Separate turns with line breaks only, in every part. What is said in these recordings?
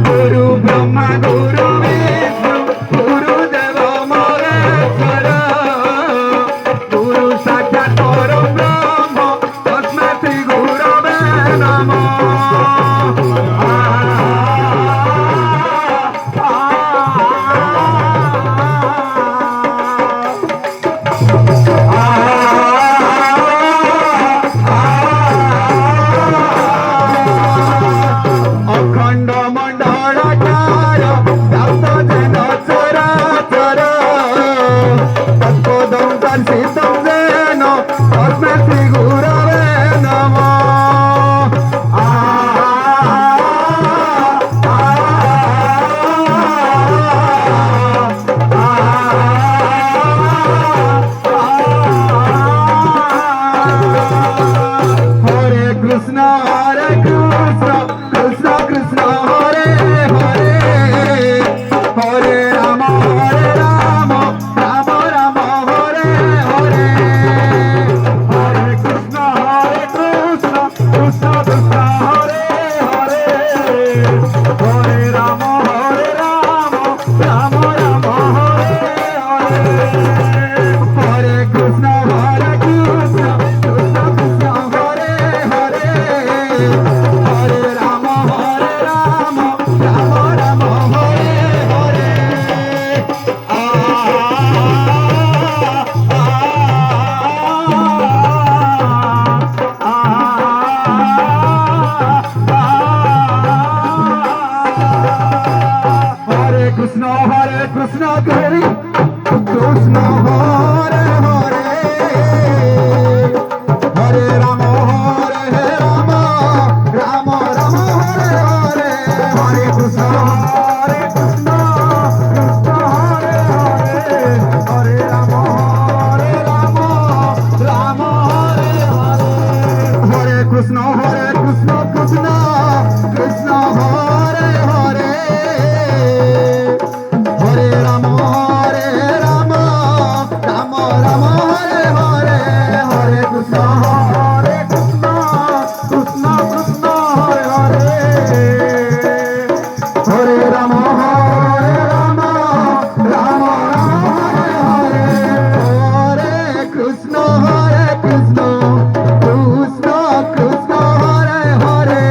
गुरु ब्रह्मा गुरु विष्णु गुरुदेव महेश्वर गुरु साक्षात् परं ब्रह्म तस्मै श्री गुरवे नमः। अखंड मंडलाकार व्याप्त जेन चराचर तत्पदं दर्शितं जेन तस्मै श्री गुरवे नमः। हरे कृष्ण कृष्ण कृष्ण हरे हरे हरे राम राम राम हरे हरे हरे कृष्ण कृष्ण कृष्ण हरे हरे हरे राम राम राम हरे हरे हरे कृष्ण कृष्ण कृष्ण हरे हरे हरे राम राम राम हरे हरे। हरे कृष्ण हरि कृष्ण हरे हरे हरे राम राम राम हरे हरे हरे कृष्ण कृष्ण हरे हरे हरे राम राम हरे हरे हरे कृष्ण कृष्ण कृष्ण हरे हरे हरे राम राम हरे हरे हरे कृष्ण कृष्ण कृष्ण हरे हरे हरे राम राम हरे हरे हरे कृष्ण कृष्ण कृष्ण हरे हरे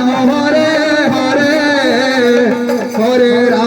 হরে হরে হরে রাম